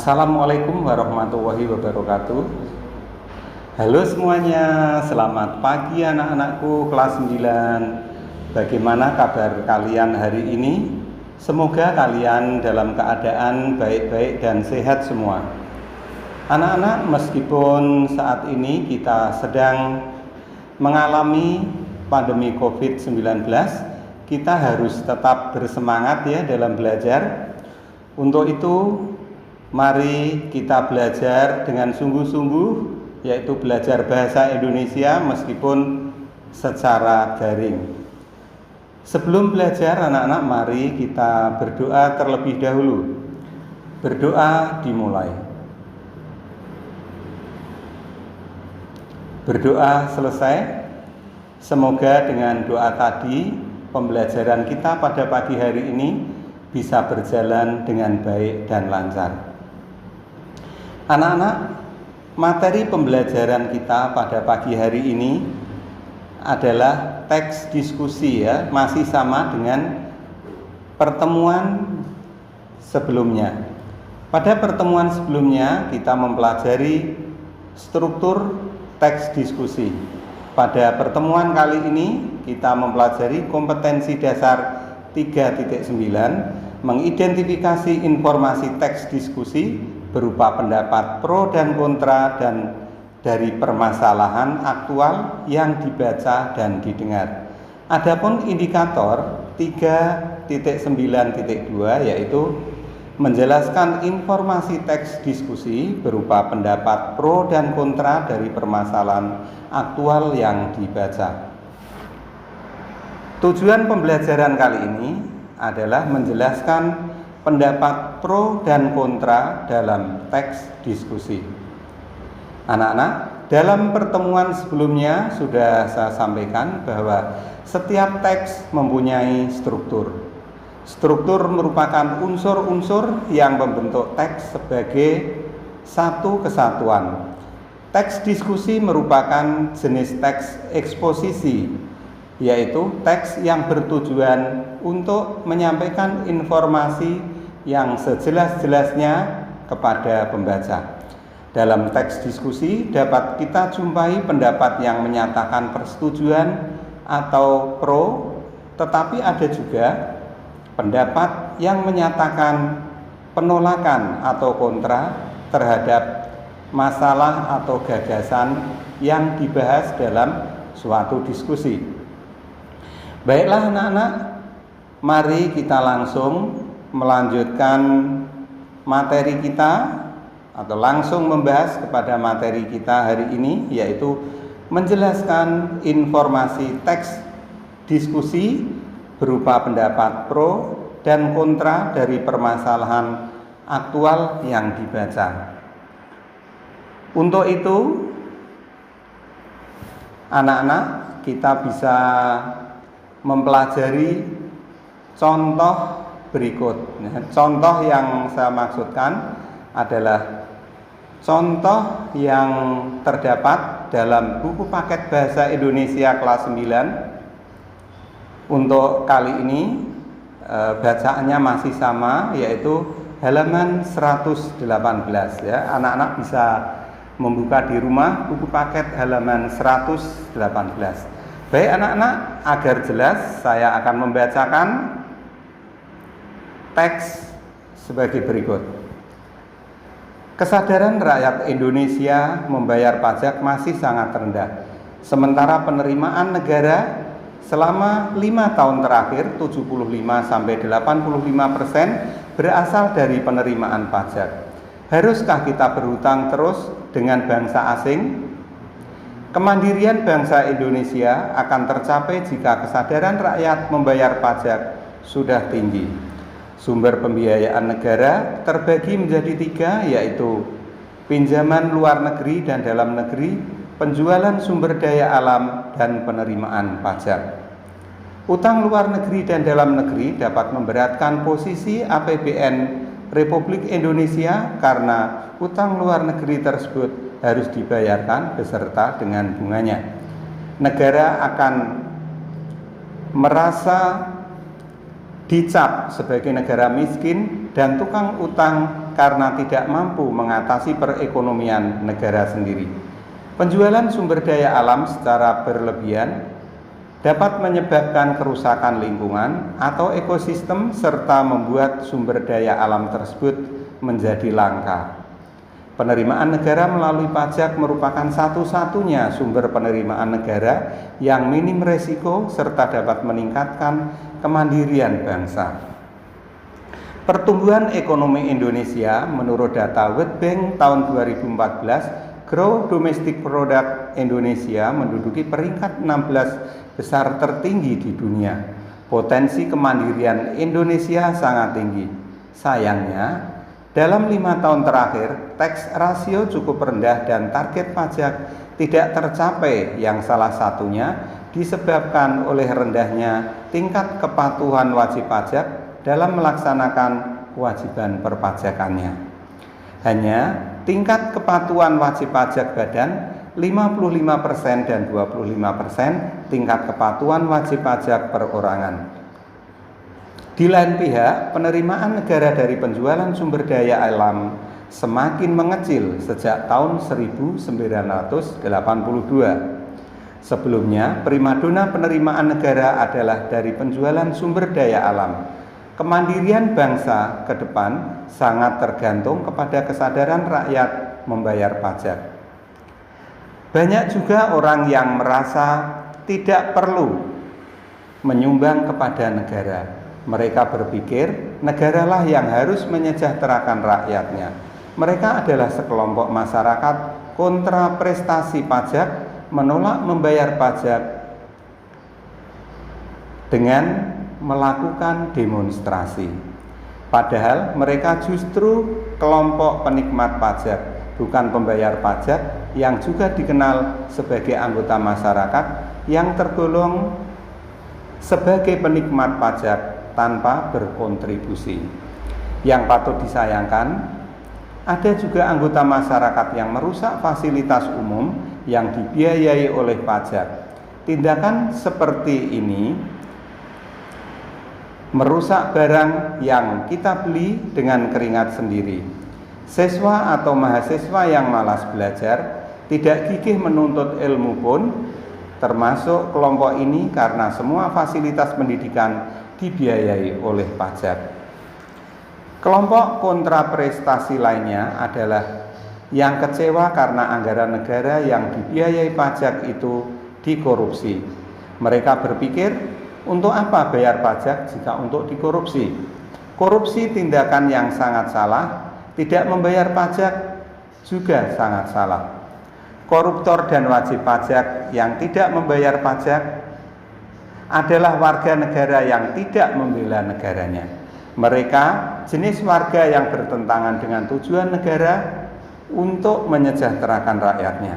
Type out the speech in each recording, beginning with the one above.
Assalamualaikum warahmatullahi wabarakatuh. Halo semuanya, selamat pagi anak-anakku kelas 9. Bagaimana kabar kalian hari ini? Semoga kalian dalam keadaan baik-baik dan sehat semua. Anak-anak, meskipun saat ini kita sedang mengalami pandemi COVID-19, kita harus tetap bersemangat ya dalam belajar. Untuk itu, mari kita belajar dengan sungguh-sungguh, yaitu belajar bahasa Indonesia meskipun secara daring. Sebelum belajar anak-anak, mari kita berdoa terlebih dahulu. Berdoa dimulai. Berdoa selesai. Semoga dengan doa tadi, pembelajaran kita pada pagi hari ini bisa berjalan dengan baik dan lancar. Anak-anak, materi pembelajaran kita pada pagi hari ini adalah teks diskusi ya, masih sama dengan pertemuan sebelumnya. Pada pertemuan sebelumnya kita mempelajari struktur teks diskusi. Pada pertemuan kali ini kita mempelajari kompetensi dasar 3.9, mengidentifikasi informasi teks diskusi berupa pendapat pro dan kontra dan dari permasalahan aktual yang dibaca dan didengar. Adapun indikator 3.9.2 yaitu menjelaskan informasi teks diskusi berupa pendapat pro dan kontra dari permasalahan aktual yang dibaca. Tujuan pembelajaran kali ini adalah menjelaskan pendapat pro dan kontra dalam teks diskusi. Anak-anak, dalam pertemuan sebelumnya sudah saya sampaikan bahwa setiap teks mempunyai struktur. Struktur merupakan unsur-unsur yang membentuk teks sebagai satu kesatuan. Teks diskusi merupakan jenis teks eksposisi, yaitu teks yang bertujuan untuk menyampaikan informasi yang sejelas-jelasnya kepada pembaca. Dalam teks diskusi dapat kita jumpai pendapat yang menyatakan persetujuan atau pro, tetapi ada juga pendapat yang menyatakan penolakan atau kontra terhadap masalah atau gagasan yang dibahas dalam suatu diskusi. Baiklah anak-anak, mari kita langsung melanjutkan materi kita atau langsung membahas kepada materi kita hari ini, yaitu menjelaskan informasi teks diskusi berupa pendapat pro dan kontra dari permasalahan aktual yang dibaca. Untuk itu, anak-anak, kita bisa mempelajari contoh berikut. Contoh yang saya maksudkan adalah contoh yang terdapat dalam buku paket bahasa Indonesia kelas 9. Untuk kali ini bacaannya masih sama, yaitu halaman 118 ya. Anak-anak bisa membuka di rumah buku paket halaman 118. Baik anak-anak, agar jelas saya akan membacakan teks sebagai berikut. Kesadaran rakyat Indonesia membayar pajak masih sangat rendah. Sementara penerimaan negara selama 5 tahun terakhir 75-85% berasal dari penerimaan pajak. Haruskah kita berhutang terus dengan bangsa asing? Kemandirian bangsa Indonesia akan tercapai jika kesadaran rakyat membayar pajak sudah tinggi. Sumber pembiayaan negara terbagi menjadi 3, yaitu pinjaman luar negeri dan dalam negeri, penjualan sumber daya alam, dan penerimaan pajak. Utang luar negeri dan dalam negeri dapat memberatkan posisi APBN Republik Indonesia karena utang luar negeri tersebut harus dibayarkan beserta dengan bunganya. Negara akan merasa dicap sebagai negara miskin dan tukang utang karena tidak mampu mengatasi perekonomian negara sendiri. Penjualan sumber daya alam secara berlebihan dapat menyebabkan kerusakan lingkungan atau ekosistem serta membuat sumber daya alam tersebut menjadi langka. Penerimaan negara melalui pajak merupakan satu-satunya sumber penerimaan negara yang minim resiko serta dapat meningkatkan kemandirian bangsa. Pertumbuhan ekonomi Indonesia menurut data World Bank tahun 2014, Gross Domestic Product Indonesia menduduki peringkat 16 besar tertinggi di dunia. Potensi kemandirian Indonesia sangat tinggi. Sayangnya, dalam 5 tahun terakhir, tax ratio cukup rendah dan target pajak tidak tercapai, yang salah satunya disebabkan oleh rendahnya tingkat kepatuhan wajib pajak dalam melaksanakan kewajiban perpajakannya. Hanya tingkat kepatuhan wajib pajak badan 55% dan 25% tingkat kepatuhan wajib pajak perorangan. Di lain pihak, penerimaan negara dari penjualan sumber daya alam semakin mengecil sejak tahun 1982. Sebelumnya, primadona penerimaan negara adalah dari penjualan sumber daya alam. Kemandirian bangsa ke depan sangat tergantung kepada kesadaran rakyat membayar pajak. Banyak juga orang yang merasa tidak perlu menyumbang kepada negara. Mereka berpikir negaralah yang harus menyejahterakan rakyatnya. Mereka adalah sekelompok masyarakat kontra prestasi pajak, menolak membayar pajak dengan melakukan demonstrasi. Padahal mereka justru kelompok penikmat pajak, bukan pembayar pajak, yang juga dikenal sebagai anggota masyarakat yang tergolong sebagai penikmat pajak tanpa berkontribusi. Yang patut disayangkan, ada juga anggota masyarakat yang merusak fasilitas umum yang dibiayai oleh pajak. Tindakan seperti ini merusak barang yang kita beli dengan keringat sendiri. Siswa atau mahasiswa yang malas belajar, tidak gigih menuntut ilmu pun termasuk kelompok ini karena semua fasilitas pendidikan dibiayai oleh pajak. Kelompok kontra prestasi lainnya adalah yang kecewa karena anggaran negara yang dibiayai pajak itu dikorupsi. Mereka berpikir, untuk apa bayar pajak jika untuk dikorupsi? Korupsi tindakan yang sangat salah, tidak membayar pajak juga sangat salah. Koruptor dan wajib pajak yang tidak membayar pajak adalah warga negara yang tidak membela negaranya. Mereka jenis warga yang bertentangan dengan tujuan negara untuk menyejahterakan rakyatnya.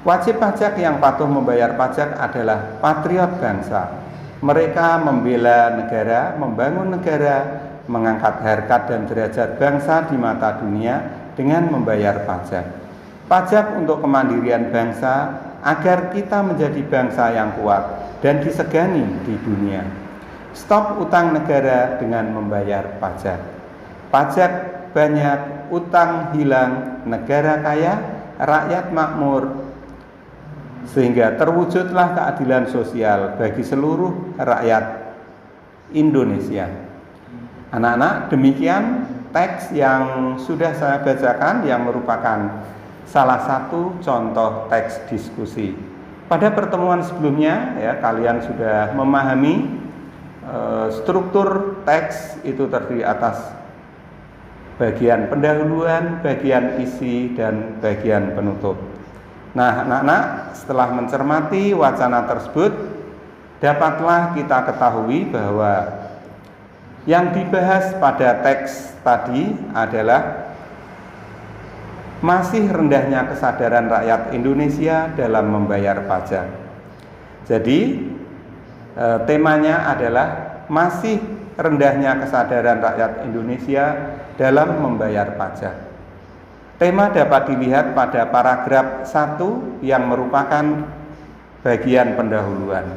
Wajib pajak yang patuh membayar pajak adalah patriot bangsa. Mereka membela negara, membangun negara, mengangkat harkat dan derajat bangsa di mata dunia dengan membayar pajak. Pajak untuk kemandirian bangsa agar kita menjadi bangsa yang kuat dan disegani di dunia. Stop utang negara dengan membayar pajak. Pajak banyak, utang hilang, negara kaya, rakyat makmur, sehingga terwujudlah keadilan sosial bagi seluruh rakyat Indonesia. Anak-anak, demikian teks yang sudah saya bacakan yang merupakan salah satu contoh teks diskusi. Pada pertemuan sebelumnya ya, kalian sudah memahami struktur teks itu terdiri atas bagian pendahuluan, bagian isi, dan bagian penutup. Nah, anak-anak, setelah mencermati wacana tersebut, dapatlah kita ketahui bahwa yang dibahas pada teks tadi adalah masih rendahnya kesadaran rakyat Indonesia dalam membayar pajak. Jadi temanya adalah masih rendahnya kesadaran rakyat Indonesia dalam membayar pajak. Tema dapat dilihat pada paragraf 1 yang merupakan bagian pendahuluan.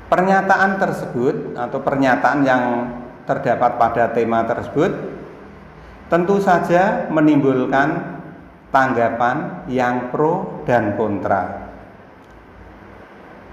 Pernyataan tersebut atau pernyataan yang terdapat pada tema tersebut tentu saja menimbulkan tanggapan yang pro dan kontra.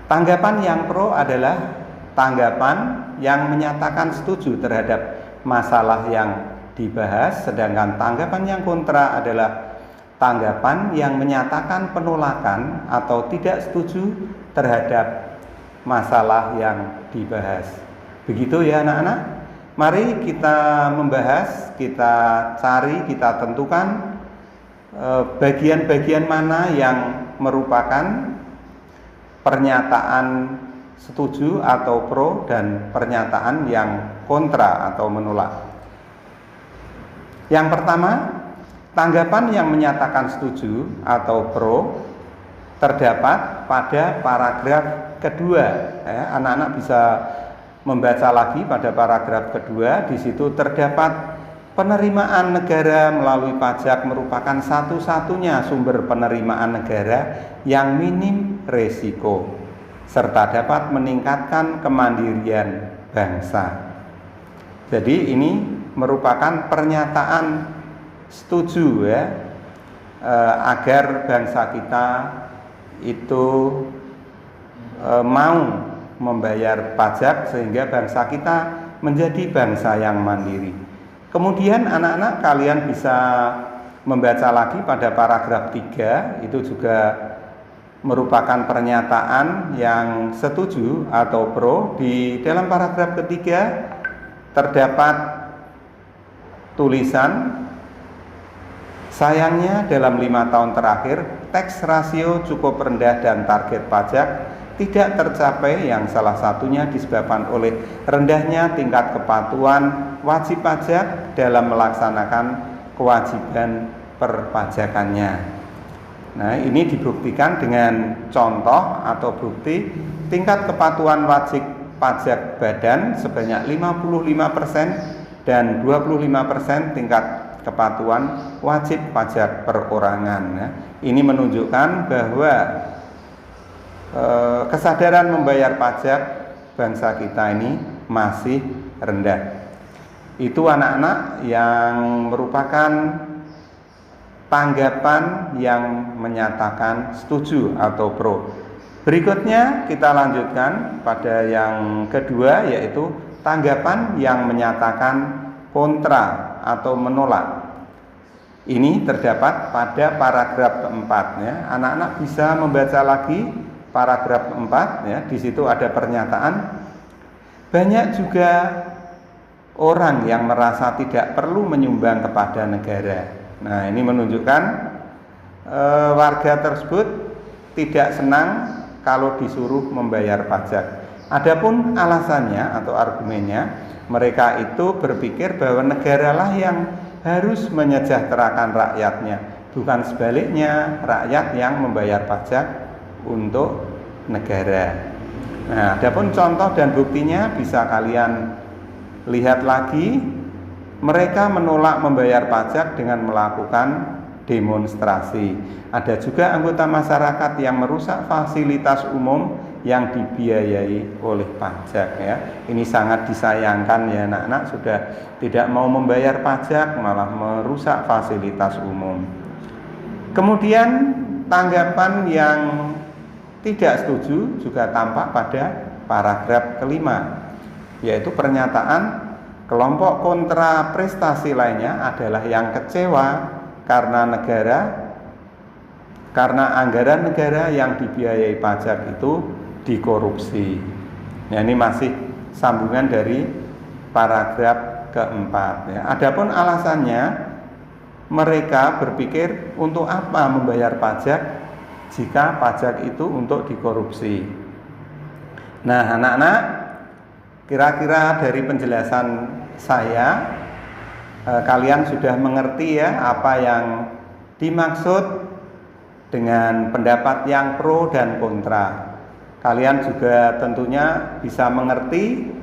Tanggapan yang pro adalah tanggapan yang menyatakan setuju terhadap masalah yang dibahas, sedangkan tanggapan yang kontra adalah tanggapan yang menyatakan penolakan atau tidak setuju terhadap masalah yang dibahas. Begitu ya anak-anak. Mari kita membahas, kita cari, kita tentukan bagian-bagian mana yang merupakan pernyataan setuju atau pro dan pernyataan yang kontra atau menolak. Yang pertama, tanggapan yang menyatakan setuju atau pro terdapat pada paragraf kedua. Anak-anak bisa membaca lagi pada paragraf kedua. Di situ terdapat penerimaan negara melalui pajak merupakan satu-satunya sumber penerimaan negara yang minim resiko serta dapat meningkatkan kemandirian bangsa. Jadi ini merupakan pernyataan setuju ya, agar bangsa kita itu mau membayar pajak sehingga bangsa kita menjadi bangsa yang mandiri. Kemudian anak-anak kalian bisa membaca lagi pada paragraf 3, itu juga merupakan pernyataan yang setuju atau pro. Di dalam paragraf ketiga terdapat tulisan, sayangnya dalam 5 tahun terakhir tax ratio cukup rendah dan target pajak tidak tercapai, yang salah satunya disebabkan oleh rendahnya tingkat kepatuhan wajib pajak dalam melaksanakan kewajiban perpajakannya. Nah, ini dibuktikan dengan contoh atau bukti tingkat kepatuhan wajib pajak badan sebanyak 55% dan 25% tingkat kepatuhan wajib pajak perorangan. Nah, ini menunjukkan bahwa kesadaran membayar pajak bangsa kita ini masih rendah. Itu anak-anak yang merupakan tanggapan yang menyatakan setuju atau pro. Berikutnya kita lanjutkan pada yang kedua, yaitu tanggapan yang menyatakan kontra atau menolak. Ini terdapat pada paragraf keempat ya. Anak-anak bisa membaca lagi paragraf 4 ya, di situ ada pernyataan banyak juga orang yang merasa tidak perlu menyumbang kepada negara. Nah, ini menunjukkan warga tersebut tidak senang kalau disuruh membayar pajak. Adapun alasannya atau argumennya, mereka itu berpikir bahwa negaralah yang harus menyejahterakan rakyatnya, bukan sebaliknya rakyat yang membayar pajak untuk negara. Nah, adapun contoh dan buktinya bisa kalian lihat lagi. Mereka menolak membayar pajak dengan melakukan demonstrasi. Ada juga anggota masyarakat yang merusak fasilitas umum yang dibiayai oleh pajak ya. Ini sangat disayangkan ya anak-anak, sudah tidak mau membayar pajak malah merusak fasilitas umum. Kemudian tanggapan yang tidak setuju juga tampak pada paragraf kelima, yaitu pernyataan kelompok kontra prestasi lainnya adalah yang kecewa karena anggaran negara yang dibiayai pajak itu dikorupsi. Nah, ini masih sambungan dari paragraf keempat ya. Adapun alasannya, mereka berpikir untuk apa membayar pajak jika pajak itu untuk dikorupsi. Nah, anak-anak, kira-kira dari penjelasan saya kalian sudah mengerti ya apa yang dimaksud dengan pendapat yang pro dan kontra. Kalian juga tentunya bisa mengerti,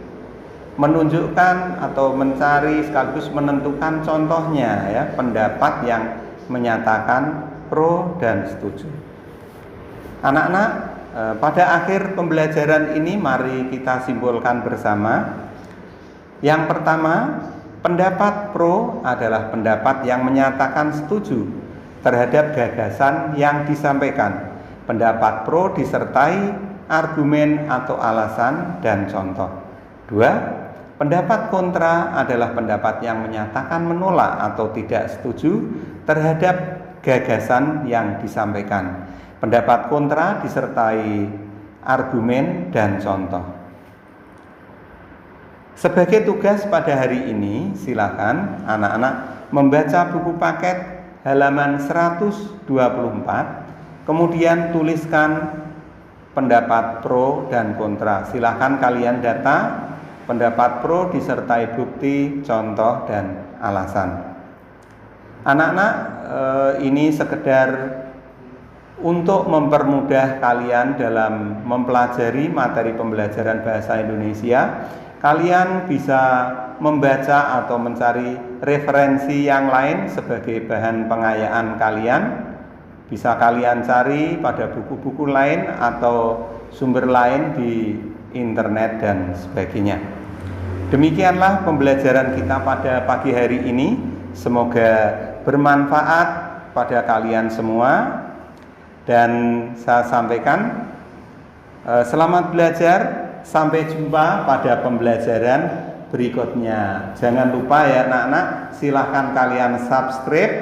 menunjukkan atau mencari sekaligus menentukan contohnya ya, pendapat yang menyatakan pro dan setuju. Anak-anak, pada akhir pembelajaran ini mari kita simpulkan bersama Yang pertama, pendapat pro adalah pendapat yang menyatakan setuju terhadap gagasan yang disampaikan. Pendapat pro disertai argumen atau alasan dan contoh. 2. Pendapat kontra adalah pendapat yang menyatakan menolak atau tidak setuju terhadap gagasan yang disampaikan. Pendapat kontra disertai argumen dan contoh. Sebagai tugas pada hari ini, silakan anak-anak membaca buku paket halaman 124, kemudian tuliskan pendapat pro dan kontra. Silakan kalian data pendapat pro disertai bukti, contoh, dan alasan. Anak-anak, ini sekedar untuk mempermudah kalian dalam mempelajari materi pembelajaran bahasa Indonesia. Kalian bisa membaca atau mencari referensi yang lain sebagai bahan pengayaan kalian. Bisa kalian cari pada buku-buku lain atau sumber lain di internet dan sebagainya. Demikianlah pembelajaran kita pada pagi hari ini. Semoga bermanfaat pada kalian semua. Dan saya sampaikan selamat belajar. Sampai jumpa pada pembelajaran berikutnya. Jangan lupa ya anak-anak, silahkan kalian subscribe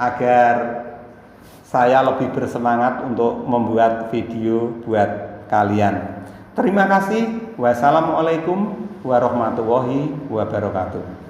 agar saya lebih bersemangat untuk membuat video buat kalian. Terima kasih. Wassalamualaikum warahmatullahi wabarakatuh.